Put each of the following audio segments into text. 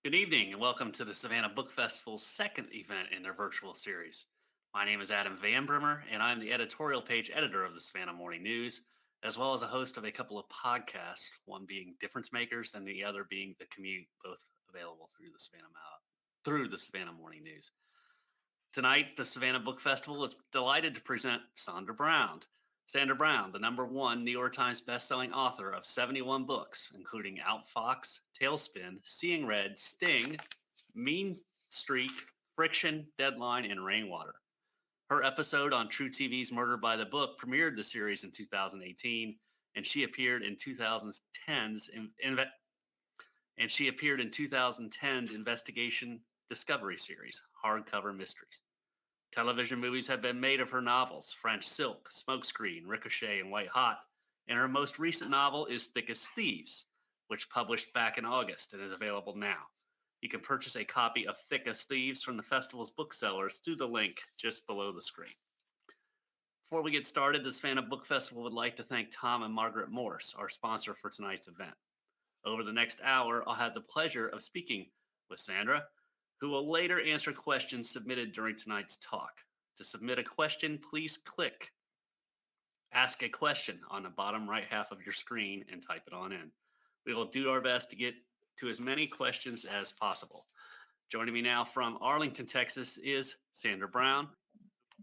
Good evening and welcome to the Savannah Book Festival's second event in their virtual series. My name is Adam Van Brimmer, and I'm the editorial page editor of the Savannah Morning News, as well as a host of a couple of podcasts, one being Difference Makers and the other being The Commute, both available through the Savannah Morning News. Tonight, the Savannah Book Festival is delighted to present Sandra Brown. Sandra Brown, the number one New York Times bestselling author of 71 books, including Outfox, Tailspin, Seeing Red, Sting, Mean Streak, Friction, Deadline, and Rainwater. Her episode on True TV's Murder by the Book premiered the series in 2018, and she appeared in 2010's Investigation Discovery series, Hardcover Mysteries. Television movies have been made of her novels, French Silk, Smokescreen, Ricochet, and White Hot, and her most recent novel is Thick as Thieves, which published back in August and is available now. You can purchase a copy of Thick as Thieves from the festival's booksellers through the link just below the screen. Before we get started, the Savannah Book Festival would like to thank Tom and Margaret Morse, our sponsor for tonight's event. Over the next hour, I'll have the pleasure of speaking with Sandra, who will later answer questions submitted during tonight's talk. To submit a question, please click Ask a Question on the bottom right half of your screen and type it on in. We will do our best to get to as many questions as possible. Joining me now from Arlington, Texas is Sandra Brown.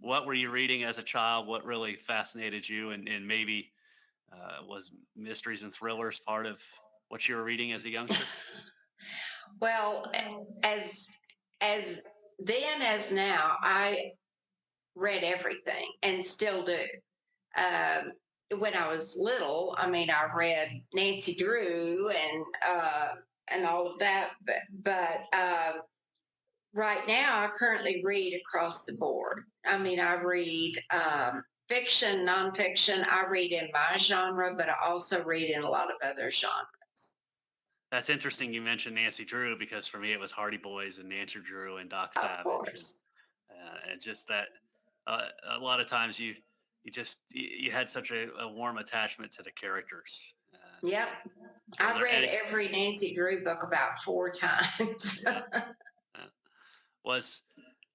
What were you reading as a child? What really fascinated you? And maybe was mysteries and thrillers part of what you were reading as a youngster? Well, as then as now, I read everything and still do. Um, when I was little, I mean, I read Nancy Drew and all of that, but right now, I currently read across the board. I mean, I read fiction, nonfiction. I read in my genre, but I also read in a lot of other genres. That's interesting you mentioned Nancy Drew because for me it was Hardy Boys and Nancy Drew and Doc Of Savage course. and just that a lot of times you had such a warm attachment to the characters. Yep. Were I there read any every Nancy Drew book about four times. uh, uh, was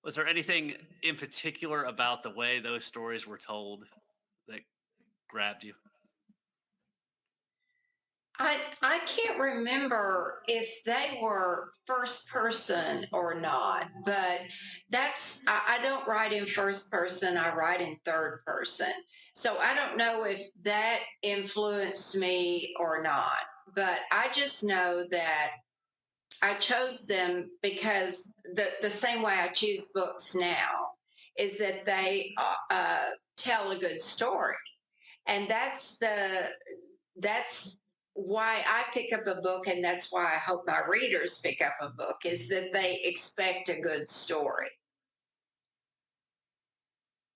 was there anything in particular about the way those stories were told that grabbed you? I can't remember if they were first person or not, but I don't write in first person, I write in third person. So I don't know if that influenced me or not, but I just know that I chose them because the same way I choose books now is that they tell a good story. And that's why I pick up a book, and that's why I hope my readers pick up a book, is that they expect a good story.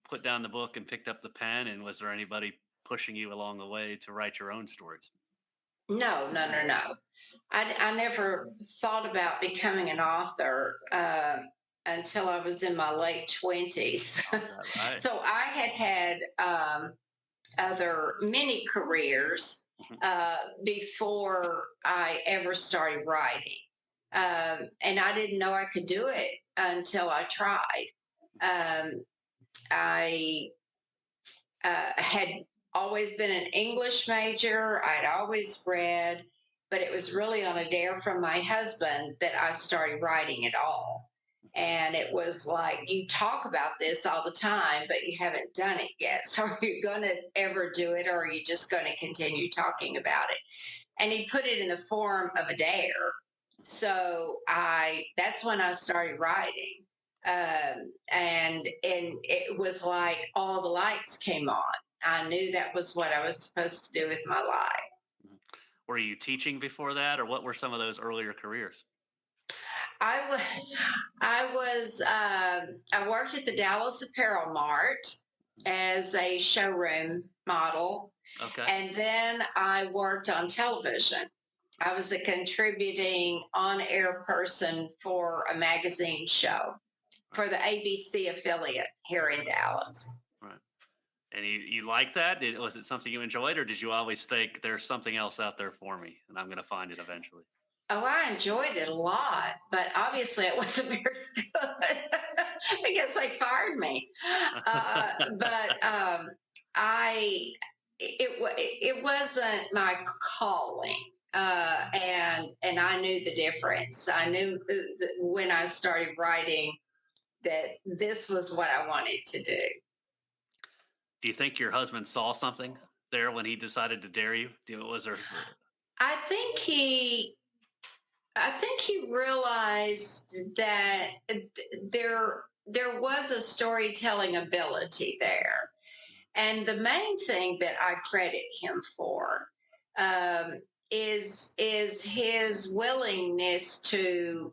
Put down the book and picked up the pen, and was there anybody pushing you along the way to write your own stories? No, no, no, no. I never thought about becoming an author until I was in my late 20s. Is that right? So I had other many careers before I ever started writing. And I didn't know I could do it until I tried. Um, I had always been an English major. I'd always read, but it was really on a dare from my husband that I started writing at all. And it was like, you talk about this all the time, but you haven't done it yet. So are you going to ever do it, or are you just going to continue talking about it? And he put it in the form of a dare. So that's when I started writing. And it was like all the lights came on. I knew that was what I was supposed to do with my life. Mhm. Were you teaching before that, or what were some of those earlier careers? I was, I worked at the Dallas Apparel Mart as a showroom model, Okay. and then I worked on television. I was a contributing on-air person for a magazine show Right. for the ABC affiliate here in Dallas. Right. And you like that? Was it something you enjoyed, or did you always think there's something else out there for me, and I'm going to find it eventually? Oh, I enjoyed it a lot, but obviously it wasn't very good because they fired me. But I, it wasn't my calling, and I knew the difference. I knew when I started writing that this was what I wanted to do. Do you think your husband saw something there when he decided to dare you? Was there? I think he I think he realized that there was a storytelling ability there, and the main thing that I credit him for um, is his willingness to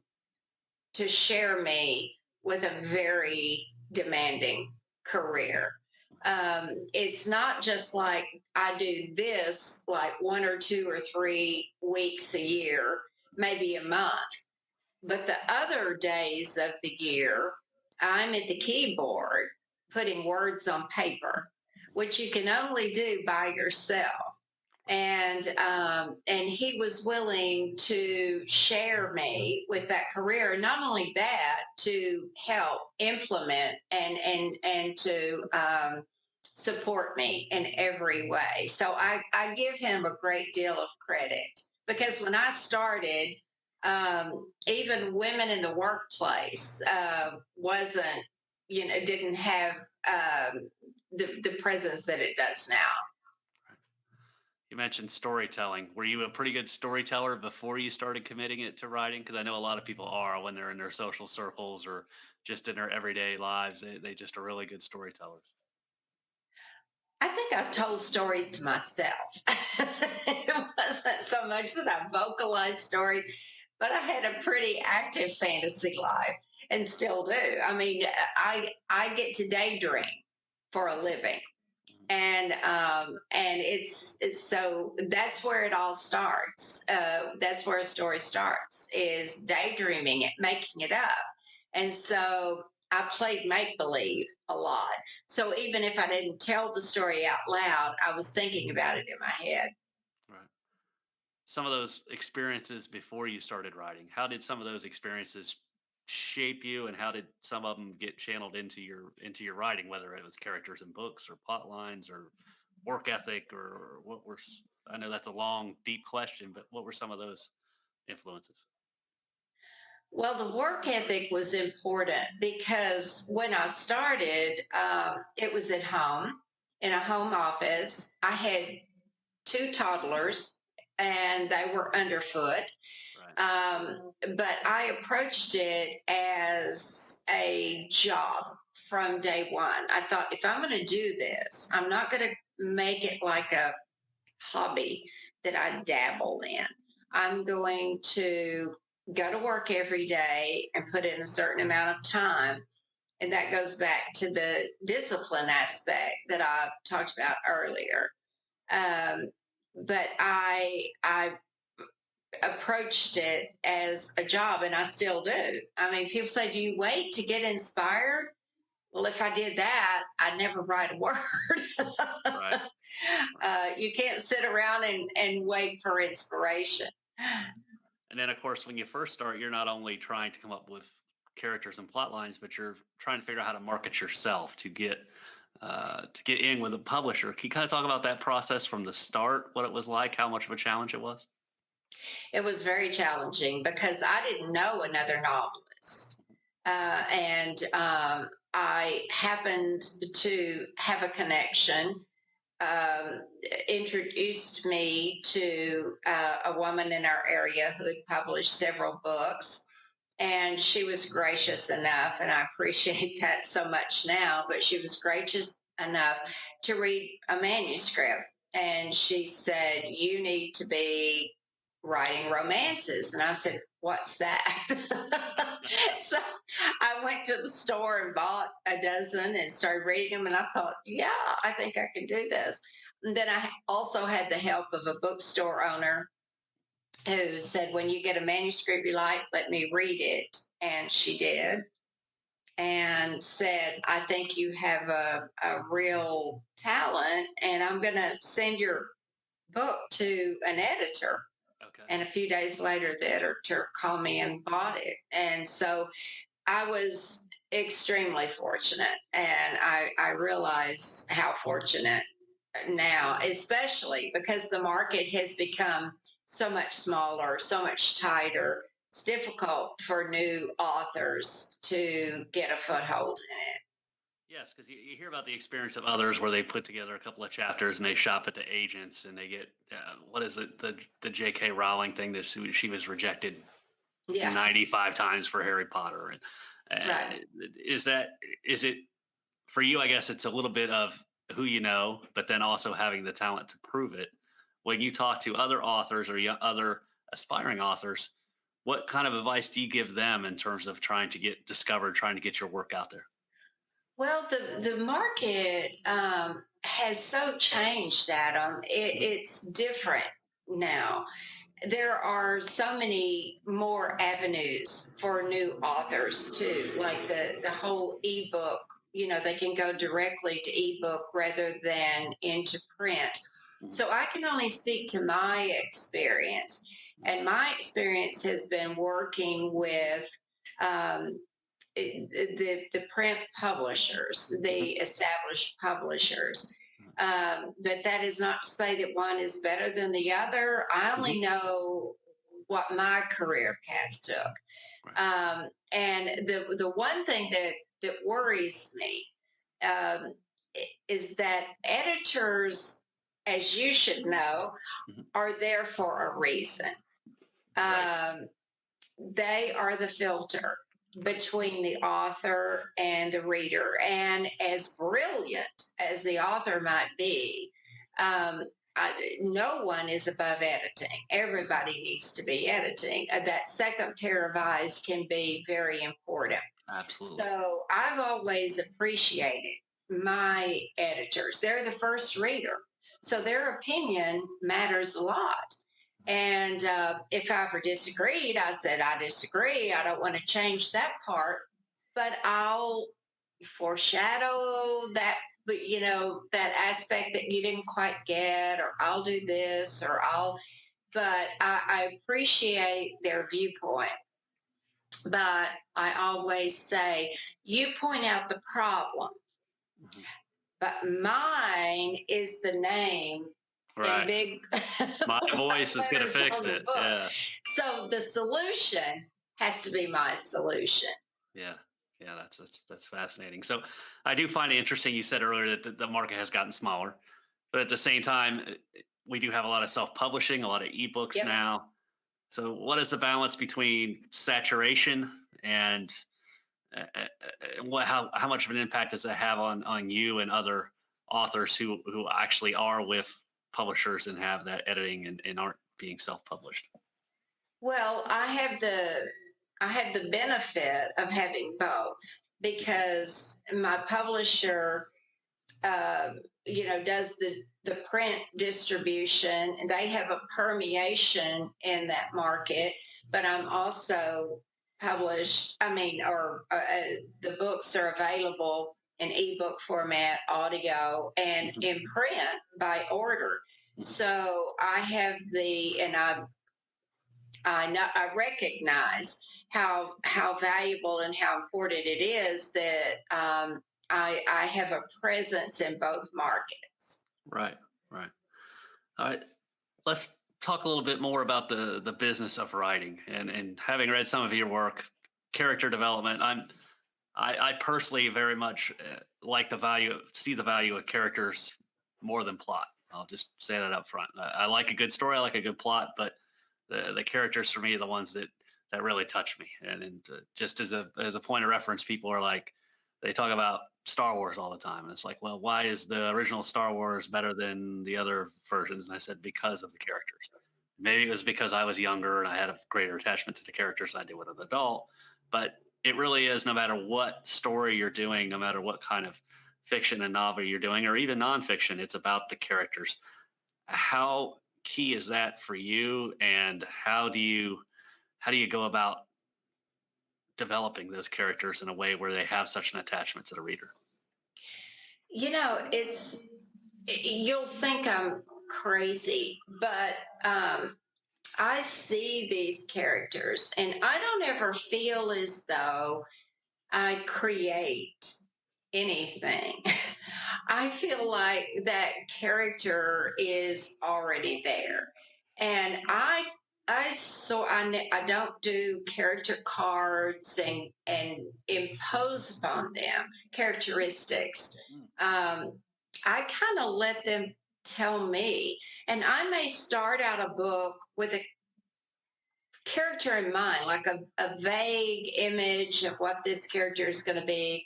share me with a very demanding career. It's not just like I do this like 1 or 2 or 3 weeks a year, maybe a month, but the other days of the year, I'm at the keyboard putting words on paper, which you can only do by yourself. And he was willing to share me with that career. Not only that, to help implement and to support me in every way. So I give him a great deal of credit because when I started, even women in the workplace wasn't, didn't have the presence that it does now. You mentioned storytelling. Were you a pretty good storyteller before you started committing it to writing? Because I know a lot of people are when they're in their social circles or just in their everyday lives. They just are really good storytellers. I think I told stories to myself. It wasn't so much that I vocalized stories, but I had a pretty active fantasy life and still do. I mean, I get to daydream for a living, and it's so that's where it all starts. That's where a story starts is daydreaming it, making it up, and so I played make believe a lot. So even if I didn't tell the story out loud, I was thinking about it in my head. Right. Some of those experiences before you started writing, how did some of those experiences shape you, and how did some of them get channeled into your writing, whether it was characters in books or plot lines or work ethic or what were I know that's a long deep question, but what were some of those influences? Well, the work ethic was important because when I started, it was at home in a home office. I had two toddlers and they were underfoot. Right. But I approached it as a job from day one. I thought, if I'm going to do this, I'm not going to make it like a hobby that I dabble in. I'm going to go to work every day and put in a certain amount of time. And that goes back to the discipline aspect that I talked about earlier. Um, but I approached it as a job, and I still do. I mean, people say, "Do you wait to get inspired?" Well, if I did that, I'd never write a word. Right. You can't sit around and wait for inspiration. Right. And then, of course, when you first start, you're not only trying to come up with characters and plot lines, but you're trying to figure out how to market yourself to get in with a publisher. Can you kind of talk about that process from the start? What it was like, how much of a challenge it was? It was very challenging because I didn't know another novelist. And I happened to have a connection, um, introduced me to a woman in our area who had published several books. And she was gracious enough, and I appreciate that so much now, but she was gracious enough to read a manuscript. And she said, "You need to be writing romances." And I said, "What's that?" So I went to the store and bought a dozen and started reading them. And I thought, yeah, I think I can do this. And then I also had the help of a bookstore owner who said, "When you get a manuscript you like, let me read it." And she did, and said, "I think you have a real talent, and I'm going to send your book to an editor." Okay. And a few days later, the editor called me and bought it. And so I was extremely fortunate. And I realize how fortunate now, especially because the market has become so much smaller, so much tighter. It's difficult for new authors to get a foothold in it. Yes, because you hear about the experience of others where they put together a couple of chapters and they shop at the agents and they get what is it, the J.K. Rowling thing that she was rejected Yeah, 95 times for Harry Potter, and right. is that, is it for you? I guess it's a little bit of who you know, but then also having the talent to prove it. When you talk to other authors or other aspiring authors, what kind of advice do you give them in terms of trying to get discovered, trying to get your work out there? Well, the market has so changed, Adam. Mhm. It's different now. There are so many more avenues for new authors too, like the whole ebook. You know, they can go directly to ebook rather than into print. Mhm. So I can only speak to my experience, Mhm. and my experience has been working with um, the print publishers, the Mhm. established publishers. Mhm. But that is not to say that one is better than the other. I Mhm. only know what my career path took. Right. And the one thing that worries me um, is that editors, as you should know, Mhm. are there for a reason. Right. Um, they are the filter Right. between the author and the reader. And as brilliant as the author might be, um, no one is above editing. Everybody needs to be editing. That second pair of eyes can be very important. Absolutely. So I've always appreciated my editors. They're the first reader. So their opinion matters a lot. And if I ever disagreed, I said, I disagree. I don't want to change that part, but I'll foreshadow that, but that aspect that you didn't quite get, or I'll do this, but I appreciate their viewpoint. But I always say, you point out the problem, Mhm. but mine is the name in Right. big My white voice is going to letters fix on the it. book. Yeah. So the solution has to be my solution. Yeah. Yeah. That's fascinating. So I do find it interesting. You said earlier that the market has gotten smaller, but at the same time, we do have a lot of self publishing, a lot of ebooks Yep. now. So what is the balance between saturation and how much of an impact does that have on you and other authors who actually are with publishers and have that editing and aren't being self published? Well, I have the benefit of having both because my publisher uh, does the print distribution, and they have a permeation in that market. But I'm also published. I mean, or the books are available in ebook format, audio, and Mhm. in print by order. Mhm. So I have and I know I recognize how valuable and how important it is that I have a presence in both markets. Right, right. All right. Let's talk a little bit more about the business of writing and having read some of your work, character development. I personally very much like see the value of characters more than plot. I'll just say that up front. I like a good story. I like a good plot, but the characters for me are the ones that really touch me. And just as a point of reference, people are like, they talk about Star Wars all the time, and it's like, well, why is the original Star Wars better than the other versions? And I said, because of the characters. Maybe it was because I was younger and I had a greater attachment to the characters than I did with an adult, but it really is, no matter what story you're doing, no matter what kind of fiction and novel you're doing, or even nonfiction, it's about the characters. How key is that for you, and how do you go about developing those characters in a way where they have such an attachment to the reader? You'll think I'm crazy, but I see these characters, and I don't ever feel as though I create anything. I feel like that character is already there. And I don't do character cards and impose upon them characteristics. Mm, I kind of let them tell me, and I may start out a book with a character in mind, like a vague image of what this character is going to be.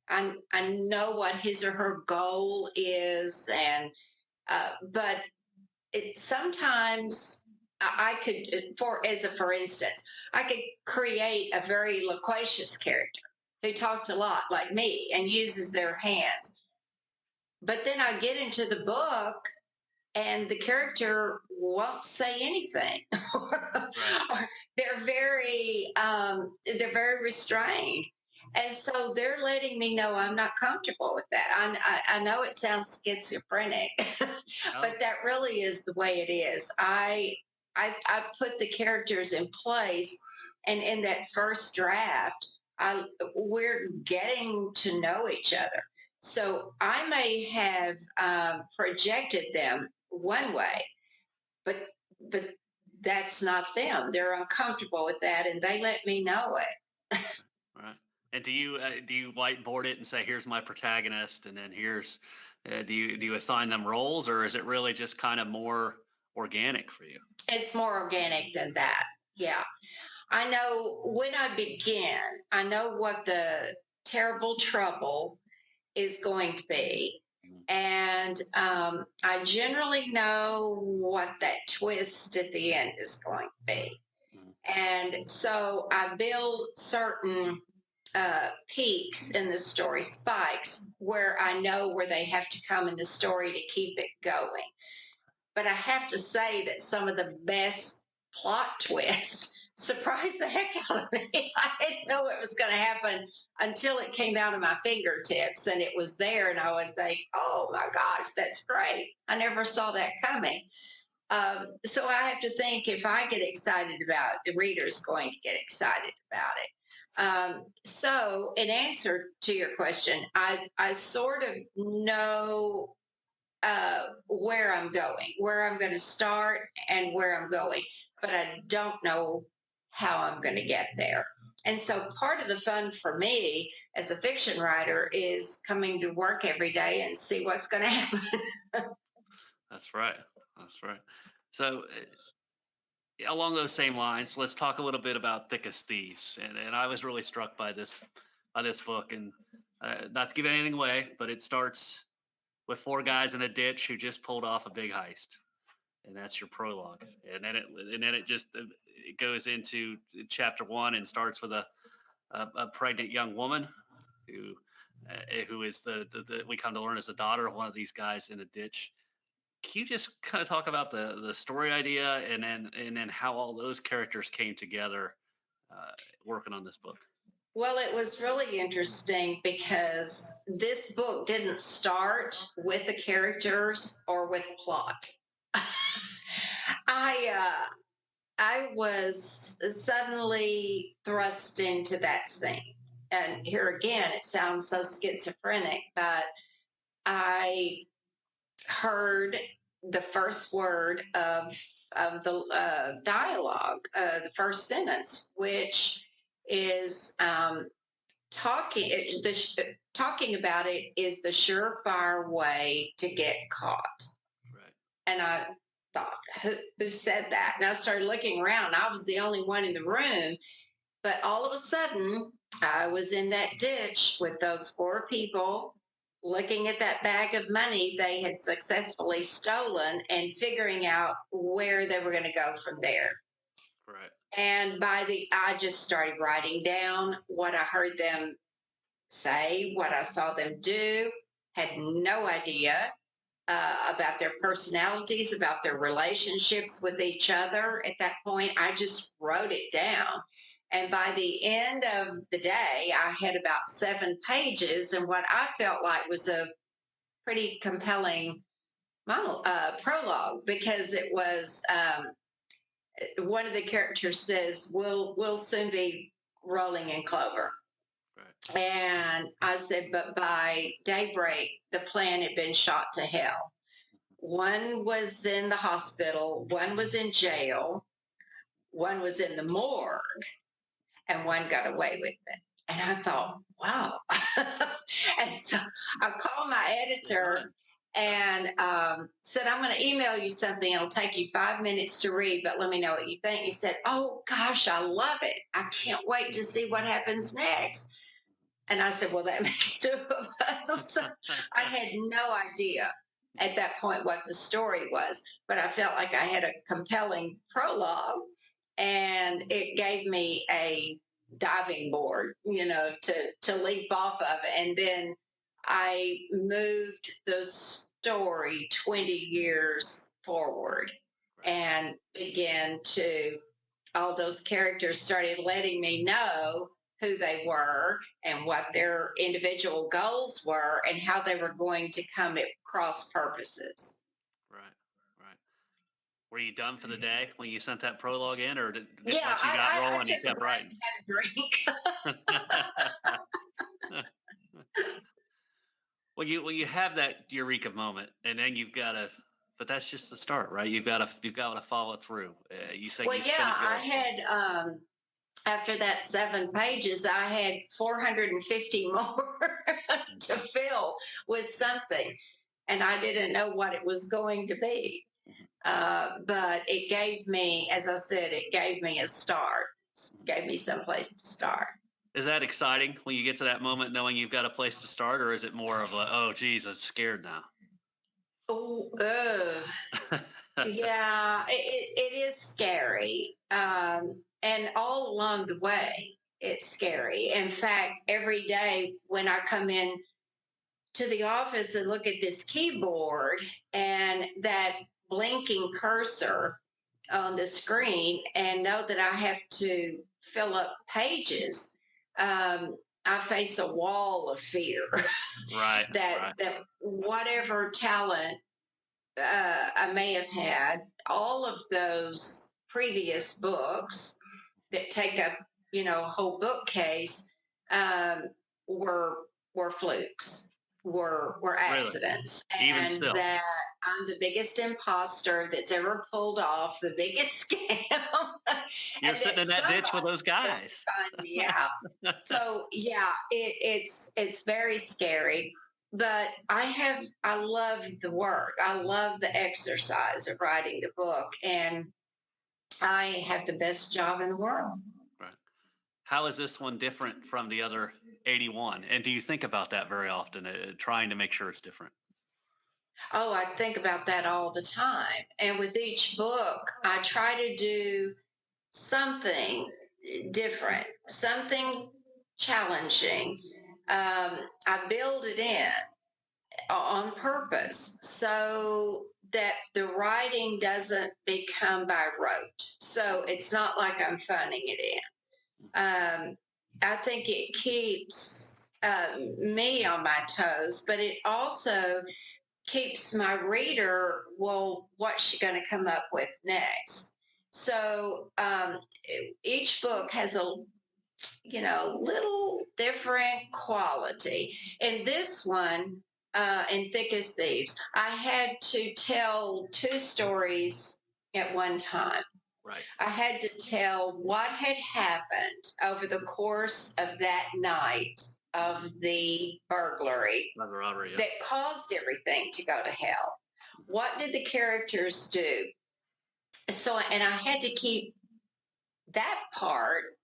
I know what his or her goal is, and but it sometimes I could, for instance, I could create a very loquacious character who talks a lot like me and uses their hands. But then I get into the book and the character won't say anything. right. Or they're very restrained, and so they're letting me know I'm not comfortable with that. I know it sounds schizophrenic, No. but that really is the way it is. I put the characters in place, and in that first draft, I we're getting to know each other. So I may have projected them one way, but but that's not them. They're uncomfortable with that, and they let me know it. Right. And do you whiteboard it and say, "Here's my protagonist," and then here's do you assign them roles, or is it really just kind of more organic for you? It's more organic than that. Yeah, I know when I begin. I know what the terrible trouble is going to be. Mm, And I generally know what that twist at the end is going to be. mm, And so I build certain peaks in the story, spikes, where I know where they have to come in the story to keep it going. But I have to say that some of the best plot twists surprised the heck out of me. I didn't know it was going to happen until it came out of my fingertips and it was there. And I would think, oh my gosh, that's great. I never saw that coming. So I have to think if I get excited about it, the reader's going to get excited about it. So, in answer to your question, I sort of know where I'm going to start, and where I'm going, but I don't know how I'm going to get there. And so part of the fun for me as a fiction writer is coming to work every day and see what's going to happen. that's right. That's right. So, along those same lines, let's talk a little bit about Thick as Thieves. And I was really struck by this book, and not to give anything away, but it starts with four guys in a ditch who just pulled off a big heist, and that's your prologue. And then it just it goes into chapter one and starts with a pregnant young woman who who is the we come to learn is the daughter of one of these guys in a ditch. Can you just kind of talk about the story idea and then how all those characters came together working on this book? Well, it was really interesting because this book didn't start with the characters or with plot. I I was suddenly thrust into that scene. And here again, it sounds so schizophrenic, but I heard the first word of the dialogue, the first sentence, which is talking about it is the surefire way to get caught. Right. And I thought, who said that? And I started looking around. I was the only one in the room. But all of a sudden, I was in that ditch with those four people looking at that bag of money they had successfully stolen and figuring out where they were going to go from there. Right. And I just started writing down what I heard them say, what I saw them do, had no idea about their personalities, about their relationships with each other. At that point, I just wrote it down. And by the end of the day, I had about 7 pages, and what I felt like was a pretty compelling prologue because it was one of the characters says, we'll soon be rolling in clover. Right. And I said, but by daybreak, the plan had been shot to hell. One was in the hospital, one was in jail, one was in the morgue, and one got away with it. And I thought, wow. And so I called my editor and said, I'm going to email you something. It'll take you 5 minutes to read, but let me know what you think. He said, oh, gosh, I love it. I can't wait to see what happens next. And I said, well, that makes two of us. I had no idea at that point what the story was, but I felt like I had a compelling prologue, and it gave me a diving board, to leap off of. And then I moved the story 20 years forward and began to, all those characters started letting me know who they were and what their individual goals were and how they were going to come at cross purposes. Right. Right. Were you done for the day when you sent that prologue in, or Yeah, once you got I rolling, you took a kept break writing? and had a drink. Well, you have that eureka moment, and then you've got to. But that's just the start, right? You've got to follow through. You say Well, you spin yeah, it. I had after that 7 pages, I had 450 more to fill with something, and I didn't know what it was going to be. But it gave me, as I said, it gave me a start, gave me some place to start. Is that exciting when you get to that moment, knowing you've got a place to start, or is it more of a, oh, geez, I'm scared now? Oh, yeah, it is scary. And all along the way, it's scary. In fact, every day when I come in to the office and look at this keyboard and that blinking cursor on the screen and know that I have to fill up pages, I face a wall of fear Right. that Right. whatever talent I may have had, all of those previous books that take up, a whole bookcase, um, were were flukes, were Really. accidents, Even and still, that I'm the biggest imposter that's ever pulled off the biggest scam, you're and sitting that in that ditch with somebody those will guys. find me out. So yeah, it's very scary, but I love the work. I love the exercise of writing the book, and I have the best job in the world. Right. How is this one different from the other 81? And do you think about that very often, trying to make sure it's different? Oh, I think about that all the time. And with each book, I try to do something different, something challenging. I build it in on purpose so that the writing doesn't become by rote. So it's not like I'm phoning it in. I think it keeps me on my toes, but it also keeps my reader, well, what's she going to come up with next? So each book has a little different quality. In this one, in Thick as Thieves, I had to tell 2 stories at one time. Right. I had to tell what had happened over the course of that night of the burglary Not a robbery. Yeah. that caused everything to go to hell. What did the characters do? So, and I had to keep that part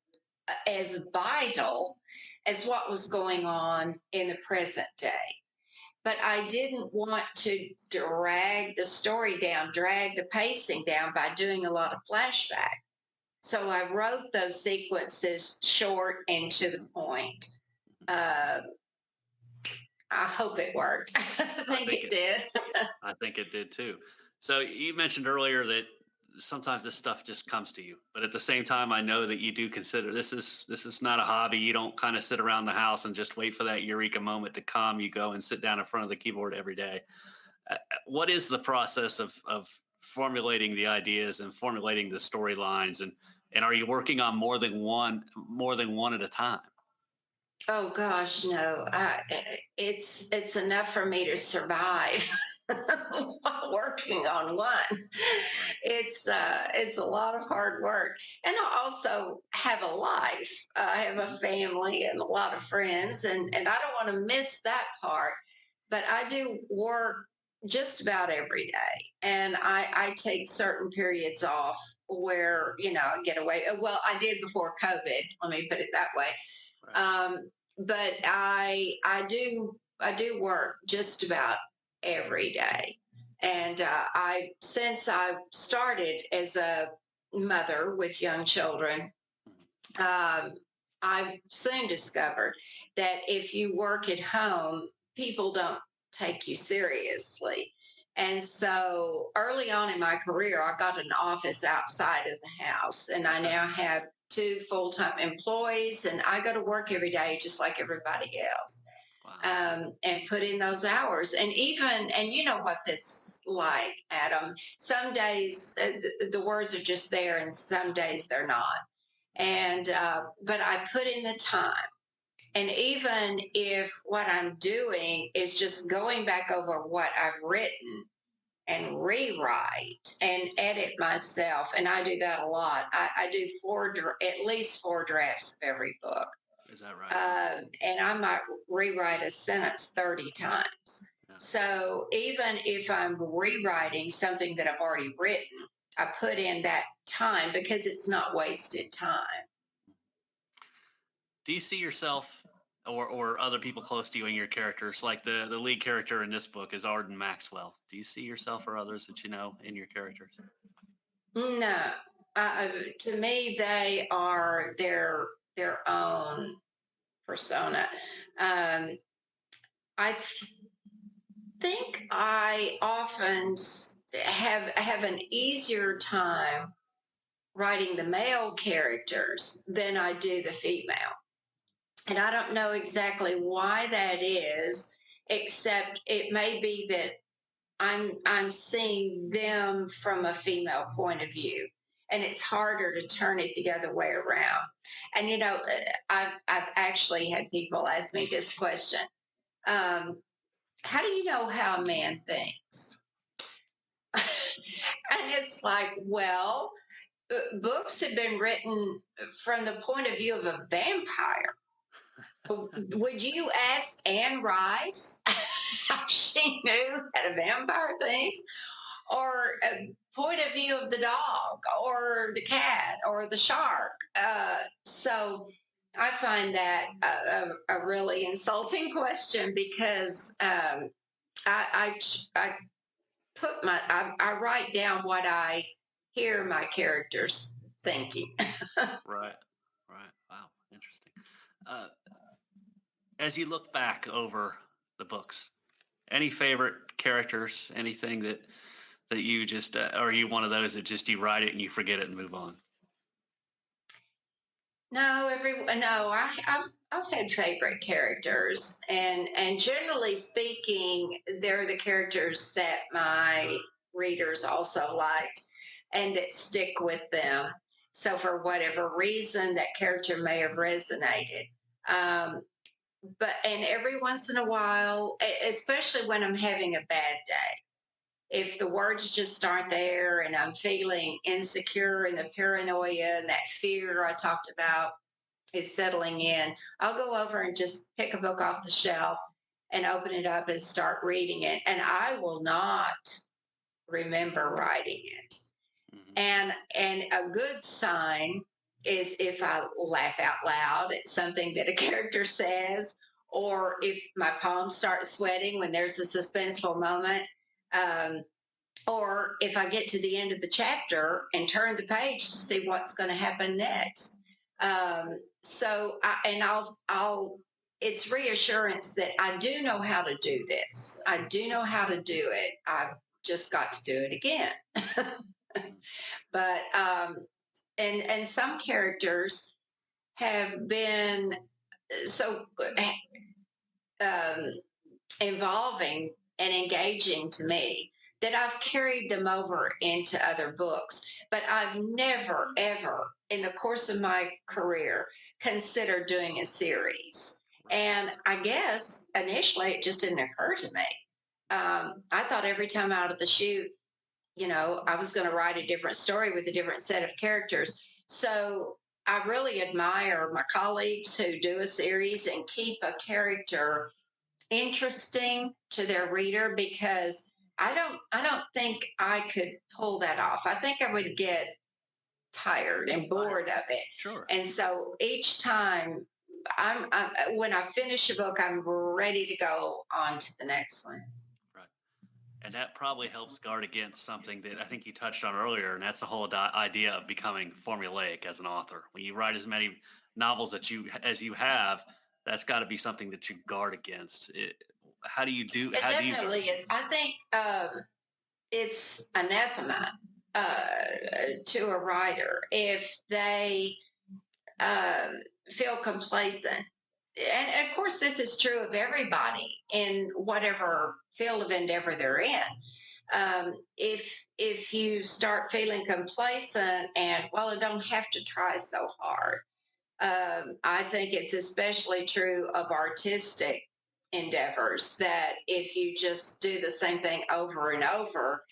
as vital as what was going on in the present day. But I didn't want to drag the story down, drag the pacing down by doing a lot of flashback. So I wrote those sequences short and to the point. Uh, I hope it worked. I I think think it it. did. I think it did too. So you mentioned earlier that sometimes this stuff just comes to you, but at the same time, I know that you do consider this is not a hobby. You don't kind of sit around the house and just wait for that eureka moment to come. You go and sit down in front of the keyboard every day. What is the process of formulating the ideas and formulating the storylines, and are you working on more than one at a time? Oh gosh, no. It's enough for me to survive while working on one. Right. It's a lot of hard work, and I also have a life. I have a Mhm. family and a lot of friends, and I don't want to miss that part. But I do work just about every day, and I take certain periods off where I get away. Well, I did before COVID. Let me put it that way. Right. But I do work just about every day, and I since I started as a mother with young children, Mhm. um, I soon discovered that if you work at home, people don't take you seriously. And so early on in my career, I got an office outside of the house, and I Okay. now have two full time employees, and I go to work every day just like everybody else, Wow. and put in those hours. And you know what that's like, Adam. Some days the words are just there, and some days they're not, and but I put in the time. And even if what I'm doing is just going back over what I've written and rewrite and edit myself, and I do that a lot. I do at least four drafts of every book, Is that right? Wow. and I might rewrite a sentence 30 times. Yeah. So even if I'm rewriting something that I've already written, I put in that time because it's not wasted time. Do you see yourself or other people close to you in your characters? Like the lead character in this book is Arden Maxwell. Do you see yourself or others that you know in your characters? No, to me, they are their own persona. Um, I think I often have an easier time writing the male characters than I do the female, and I don't know exactly why that is, except it may be that I'm seeing them from a female point of view, and it's harder to turn it the other way around. And I've actually had people ask me this question: How do you know how a man thinks? And it's like, well, books have been written from the point of view of a vampire. Would you ask Anne Rice how she knew that a vampire thinks? Or a point of view of the dog or the cat or the shark. So I find that a really insulting question because I I write down what I hear my characters thinking. Right. Right. Wow. Interesting. Uh, as you look back over the books, any favorite characters? Anything that you just are you one of those that just you write it and you forget it and move on? No, no, I've had favorite characters, and generally speaking, they're the characters that my readers also liked and that stick with them. So for whatever reason, that character may have resonated. Um, but and every once in a while, especially when I'm having a bad day, if the words just aren't there and I'm feeling insecure and the paranoia and that fear I talked about is settling in, I'll go over and just pick a book off the shelf and open it up and start reading it. And I will not remember writing it. Hmm. And a good sign is if I laugh out loud at something that a character says, or if my palms start sweating when there's a suspenseful moment. Um, or if I get to the end of the chapter and turn the page to see what's going to happen next. I'll it's reassurance that I do know how to do this. I do know how to do it. I've just got to do it again. But and some characters have been so um, involving and engaging to me that I've carried them over into other books, but I've never, ever in the course of my career considered doing a series. And I guess initially it just didn't occur to me. I thought every time out of the chute, I was going to write a different story with a different set of characters. So I really admire my colleagues who do a series and keep a character interesting to their reader, because I don't think I could pull that off. I think I would get tired and bored of it. Sure. And so each time when I finish a book, I'm ready to go on to the next one. Right. And that probably helps guard against something that I think you touched on earlier, and that's the whole idea of becoming formulaic as an author. When you write as many novels as you have, that's got to be something that you guard against. How do you do? It How do you guard? definitely is. I think it's anathema to a writer if they uh, feel complacent. And of course, this is true of everybody in whatever field of endeavor they're in. If you start feeling complacent and, well, I don't have to try so hard. I think it's especially true of artistic endeavors, that if you just do the same thing over and over,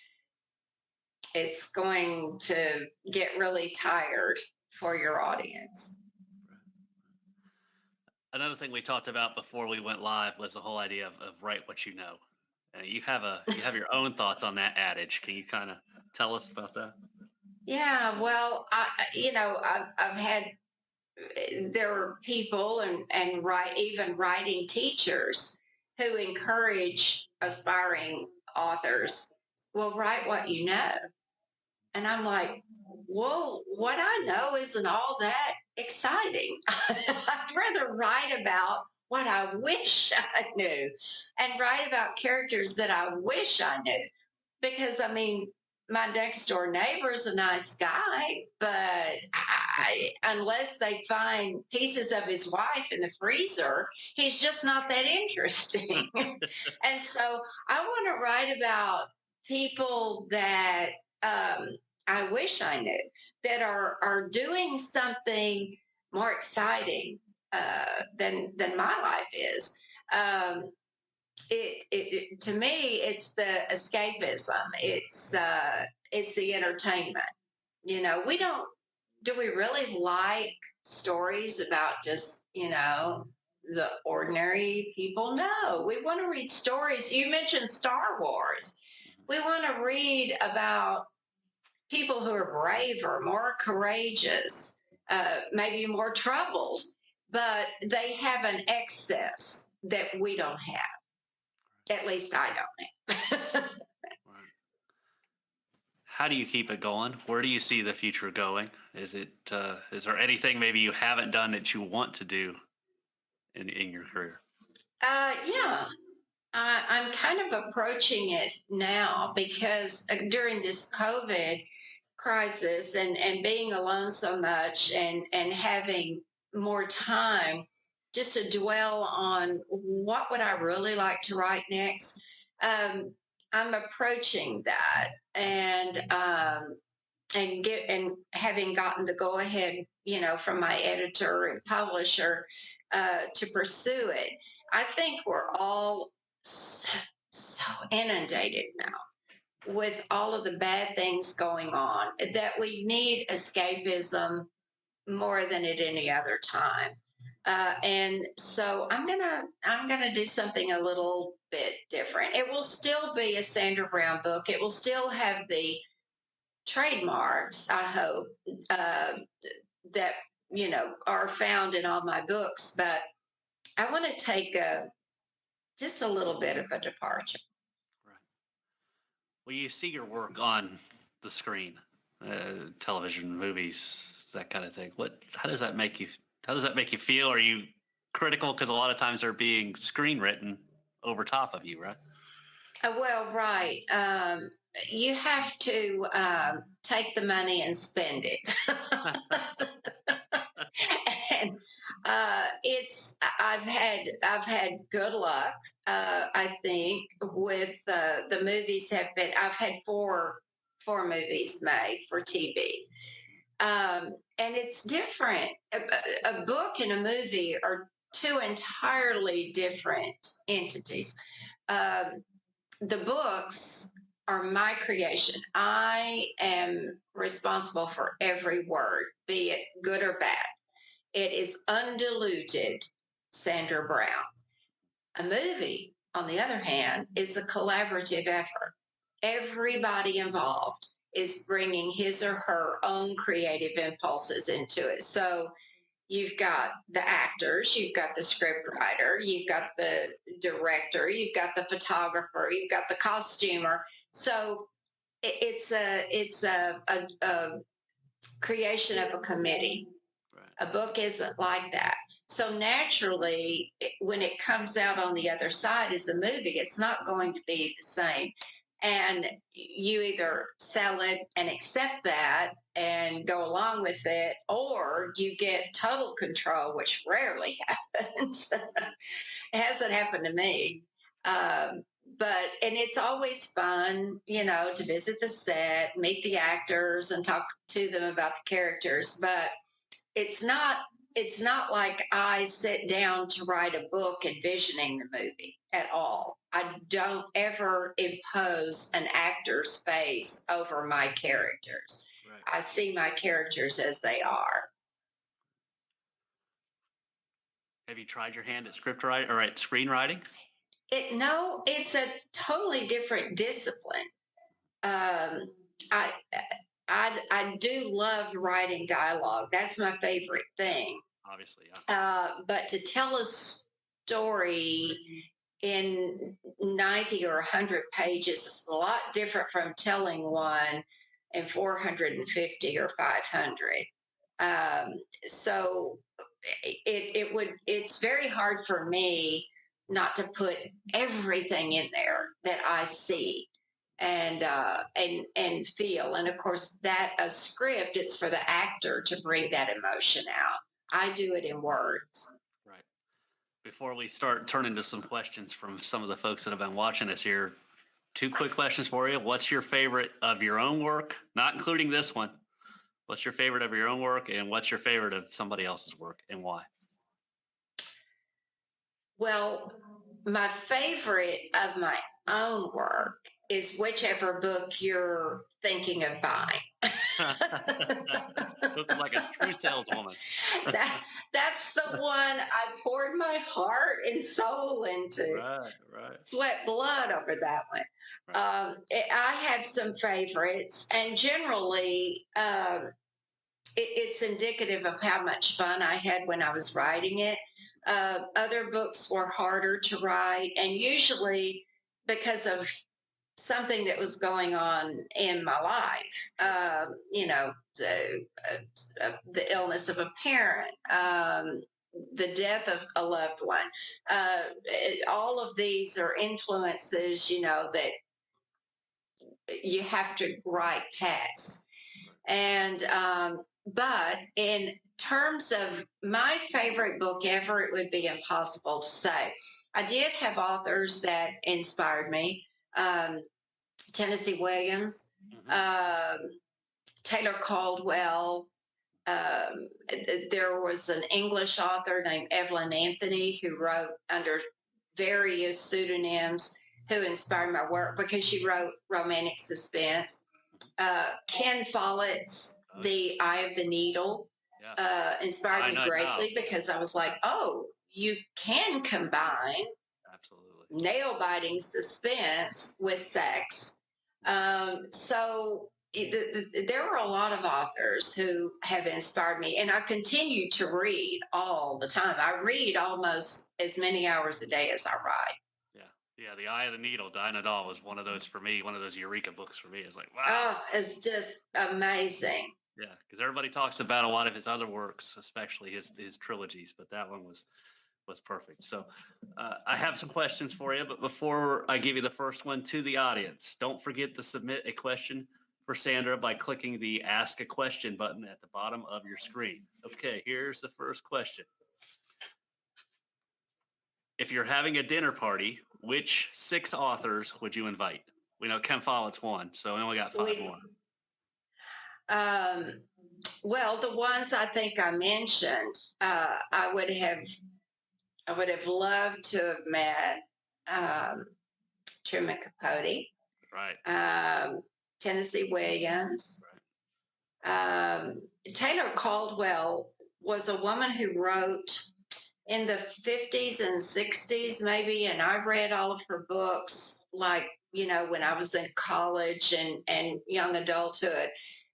it's going to get really tired for your audience. Another thing we talked about before we went live was the whole idea of write what you know. You have your own thoughts on that adage. Can you kind of tell us about that? Yeah, well, I've had there are people and even writing teachers who encourage aspiring authors. Well, write what you know. And I'm like, whoa, what I know isn't all that exciting. I'd rather write about what I wish I knew and write about characters that I wish I knew. Because, I mean, my next door neighbor's a nice guy, but unless they find pieces of his wife in the freezer, he's just not that interesting. And so I want to write about people that I wish I knew, that are doing something more exciting than my life is. Um, to me, it's the escapism. It's the entertainment. We don't. Do we really like stories about just the ordinary people? No, we want to read stories. You mentioned Star Wars. We want to read about people who are braver, more courageous, maybe more troubled, but they have an excess that we don't have. At least I don't. Right. How do you keep it going? Where do you see the future going? Is there anything maybe you haven't done that you want to do in your career? Yeah, I'm kind of approaching it now because during this COVID crisis and being alone so much and having more time just to dwell on what would I really like to write next. I'm approaching that and having gotten the go ahead, from my editor and publisher to pursue it. I think we're all so inundated now with all of the bad things going on that we need escapism more than at any other time. And so I'm gonna do something a little bit different. It will still be a Sandra Brown book. It will still have the trademarks, I hope, that are found in all my books. But I want to take just a little bit of a departure. Right. Well, you see your work on the screen, television, movies, that kind of thing. How does that make you? How does that make you feel? Are you critical? Because a lot of times they're being screen written over top of you, right? Well, right. You have to take the money and spend it. And I've had good luck. I think with the movies have been. I've had four movies made for TV, and it's different. A book and a movie are two entirely different entities. Um, the books are my creation. I am responsible for every word, be it good or bad. It is undiluted Sandra Brown. A movie, on the other hand, is a collaborative effort. Everybody involved is bringing his or her own creative impulses into it. So you've got the actors, you've got the script writer, you've got the director, you've got the photographer, you've got the costumer. So it's a creation of a committee. Right. A book isn't like that. So naturally, when it comes out on the other side as a movie, it's not going to be the same. And you either sell it and accept that and go along with it, or you get total control, which rarely happens. It hasn't happened to me. But and it's always fun, to visit the set, meet the actors, and talk to them about the characters. But it's not it's not like I sit down to write a book envisioning the movie at all. I don't ever impose an actor's face over my characters. Right. I see my characters as they are. Have you tried your hand at script writing or at screenwriting? No, it's a totally different discipline. Um, I I do love writing dialogue. That's my favorite thing. Obviously, yeah. But to tell a story in 90 or 100 pages is a lot different from telling one in 450 or 500. Um, so it's very hard for me not to put everything in there that I see and feel. And of course, that a script it's for the actor to bring that emotion out. I do it in words. Right. Before we start turning to some questions from some of the folks that have been watching us here, two quick questions for you. What's your favorite of your own work, not including this one? What's your favorite of your own work, and what's your favorite of somebody else's work, and why? Well, my favorite of my own work is whichever book you're thinking of buying. Looking like a true saleswoman. that that's the one I poured my heart and soul into. Right, right, Sweat blood over that one. right. I have some favorites, and generally, it's indicative of how much fun I had when I was writing it. Other books were harder to write, and usually because of something that was going on in my life. The illness of a parent, the death of a loved one. All of these are influences, that you have to write past. And but in terms of my favorite book ever, it would be impossible to say. I did have authors that inspired me. Um, Tennessee Williams, um, Taylor Caldwell. There was an English author named Evelyn Anthony who wrote under various pseudonyms who inspired my work because she wrote romantic suspense. Ken Follett's Oh, The yes. Eye of the Needle Yeah. inspired I me know now. greatly because I was like, oh, you can combine Absolutely. nail biting suspense with sex. So there are a lot of authors who have inspired me, and I continue to read all the time. I read almost as many hours a day as I write. Yeah. Yeah. The Eye of the Needle, Dinah Doll was one of those for me, one of those eureka books for me. It's like, wow. Oh, it's just amazing. Yeah. Because everybody talks about a lot of his other works, especially his trilogies, but that one was perfect. So I have some questions for you, but before I give you the first one to the audience, don't forget to submit a question for Sandra by clicking the Ask a Question button at the bottom of your screen. Okay, here's the first question. If you're having a dinner party, which six authors would you invite? We know Ken Follett's one, so we only got five We more. um, well, the ones I think I mentioned, I would have loved to have met um, Truman Capote, Right. um, Tennessee Williams. Um, Taylor Caldwell was a woman who wrote in the 50s and 60s, maybe, and I read all of her books, like, when I was in college and young adulthood.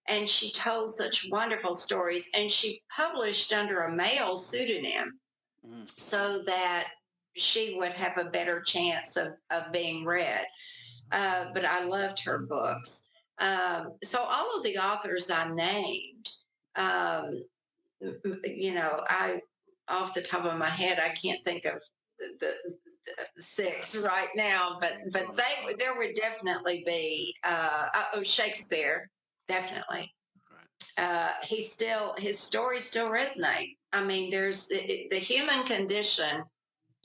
And she told such wonderful stories, and she published under a male pseudonym Mhm. so that she would have a better chance of being read. But I loved her books. So all of the authors I named, um, I off the top of my head, I can't think of the six right now, but Oh, that's fine. there would definitely be Shakespeare, definitely. Right. His stories still resonate. I mean, there's the human condition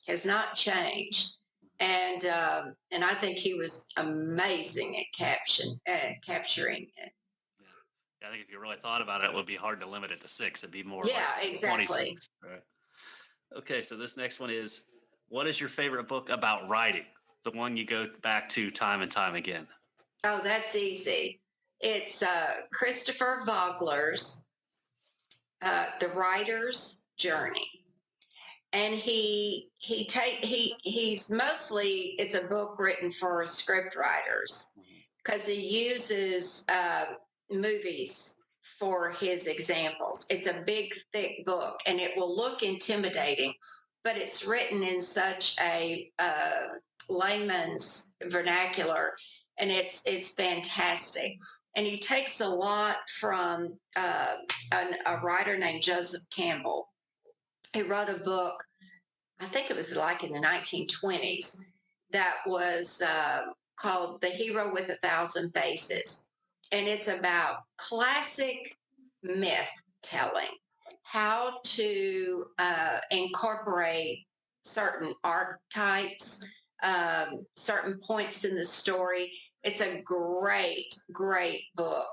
has not changed. And I think he was amazing at capturing it. Yeah. Yeah, I think if you really thought about it, it would be hard to limit it to six. It'd be more like Yeah, exactly. 26. Right. Okay, so this next one is, what is your favorite book about writing? The one you go back to time and time again. Oh, that's easy. It's Christopher Vogler's The Writer's Journey, and he's mostly it's a book written for script writers Mhm. because he uses movies for his examples. It's a big, thick book, and it will look intimidating, but it's written in such a layman's vernacular, and it's fantastic. And he takes a lot from a writer named Joseph Campbell. He wrote a book, I think it was like in the 1920s, that was called The Hero with a Thousand Faces. And it's about classic myth telling, how to incorporate certain archetypes, certain points in the story. It's a great, great book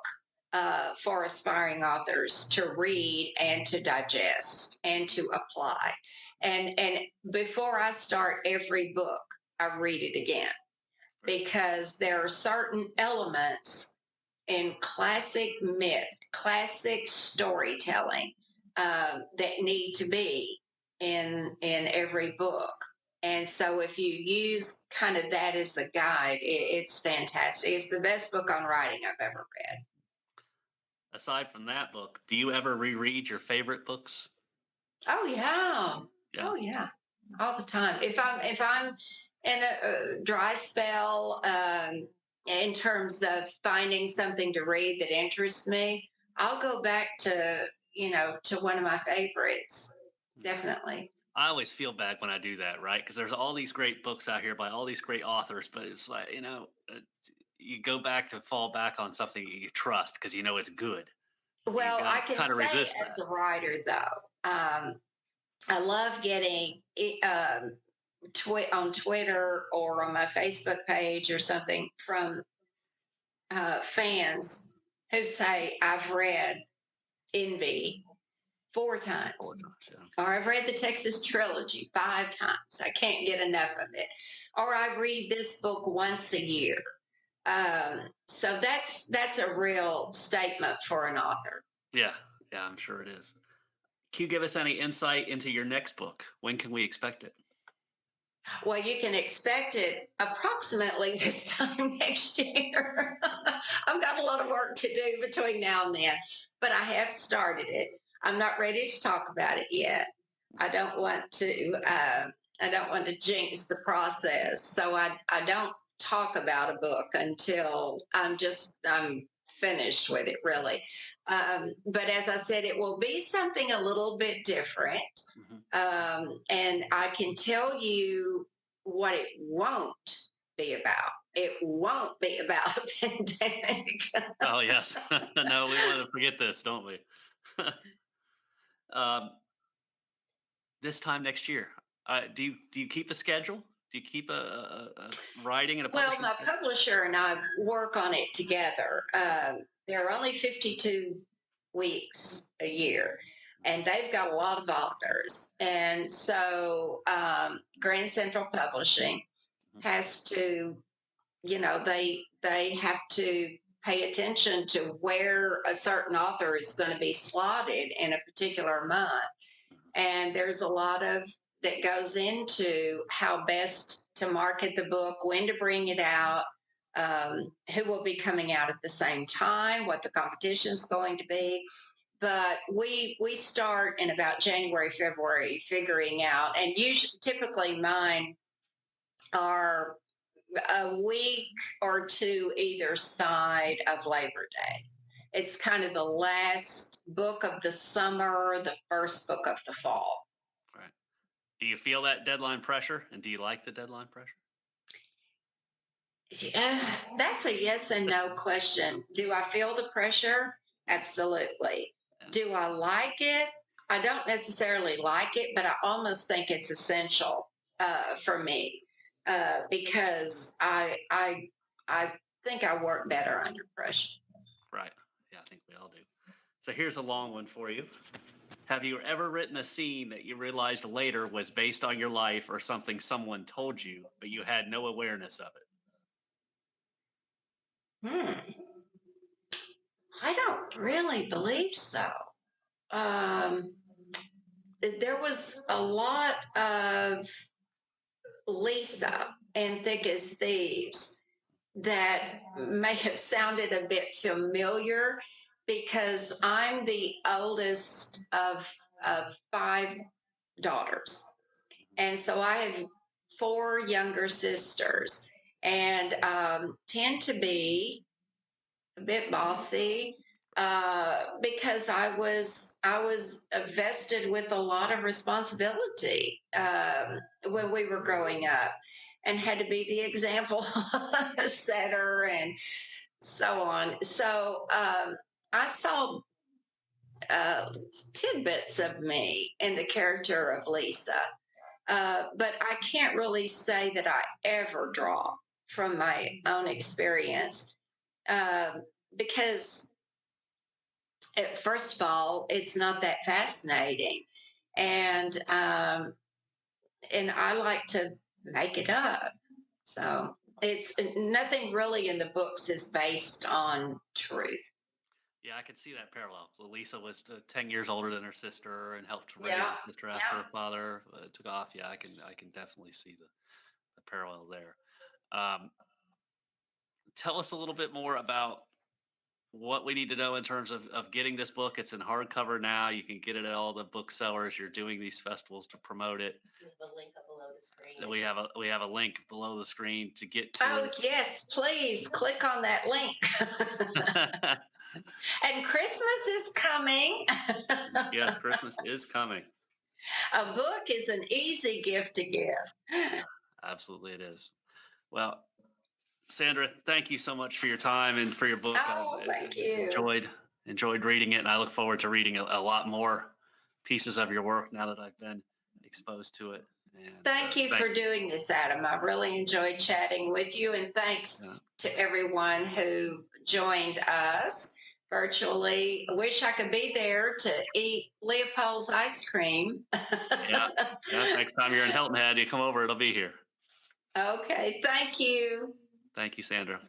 for aspiring authors to read and to digest and to apply. And before I start every book, I read it again Right. because there are certain elements in classic myth, classic storytelling that need to be in every book. And so, if you use kind of that as a guide, it's fantastic. It's the best book on writing I've ever read. Aside from that book, do you ever reread your favorite books? Oh yeah, Yeah. oh yeah, all the time. If I'm in a dry spell, in terms of finding something to read that interests me, I'll go back to one of my favorites. Yeah. Definitely. I always feel bad when I do that, right? Because there's all these great books out here by all these great authors, but it's like, you go back to fall back on something you trust because you know it's good. You Well, got I to can kind of say resist as that. a writer, though, I love getting on Twitter or on my Facebook page or something from fans who say, I've read Envy four Four times, times, yeah. or I've read the Texas Trilogy five times. I can't get enough of it. Or I read this book once a year. So that's a real statement for an author. Yeah, yeah, I'm sure it is. Can you give us any insight into your next book? When can we expect it? Well, you can expect it approximately this time next year. I've got a lot of work to do between now and then, but I have started it. I'm not ready to talk about it yet. I don't want to. I don't want to jinx the process, so I don't talk about a book until I'm finished with it. Really, but as I said, it will be something a little bit different. Mhm. And I can tell you what it won't be about. It won't be about a pandemic. Oh, yes. No, we want to forget this, don't we? um, this time next year. Do you keep a schedule? Do you keep a writing and a Well, publishing my schedule? publisher and I work on it together. There are only 52 weeks a year, and they've got a lot of authors. And so Grand Central Publishing Mhm. has to, they have to pay attention to where a certain author is going to be slotted in a particular month. And there's a lot of that goes into how best to market the book, when to bring it out, who will be coming out at the same time, what the competition is going to be. But we start in about January, February, figuring out, and usually, typically, mine are a week or two either side of Labor Day. It's kind of the last book of the summer, the first book of the fall. Right. Do you feel that deadline pressure, and do you like the deadline pressure? Yeah, that's a yes and no question. Do I feel the pressure? Absolutely. Yeah. Do I like it? I don't necessarily like it, but I almost think it's essential for me because I think I work better under pressure. Right. Yeah, I think we all do. So here's a long one for you. Have you ever written a scene that you realized later was based on your life or something someone told you, but you had no awareness of it? Hmm. I don't really believe so. Um, there was a lot of Lisa and Thick as Thieves that may have sounded a bit familiar because I'm the oldest of five daughters. And so I have four younger sisters and tend to be a bit bossy because I was vested with a lot of responsibility when we were growing up, and had to be the example setter and so on. So I saw uh, tidbits of me in the character of Lisa, but I can't really say that I ever draw from my own experience uh, because first of all, it's not that fascinating, and I like to make it up. So it's nothing really in the books is based on truth. Yeah, I could see that parallel. So Lisa was 10 years older than her sister and helped raise Yeah, her sister after yeah. her father took off. Yeah, I can definitely see the parallel there. Um, Tell us a little bit more about what we need to know in terms of getting this book. It's in hardcover now. You can get it at all the booksellers. You're doing these festivals to promote it. We have a link up below the screen. We have a link below the screen to get to Oh yes, please click on that link. it. And Christmas is coming. Yes, Christmas is coming. A book is an easy gift to give. Yeah, absolutely it is. Well, Sandra, thank you so much for your time and for your book. I've Oh, thank you. enjoyed reading it, and I look forward to reading a lot more pieces of your work now that I've been exposed to it. And Thank you thank for you. doing this, Adam. I really Yes. enjoyed chatting with you, and thanks Yeah. to everyone who joined us virtually. I wish I could be there to eat Leopold's ice cream. Yeah. Yeah. Next time you're in Hilton Head, you come over, it'll be here. Okay, thank you. Thank you, Sandra.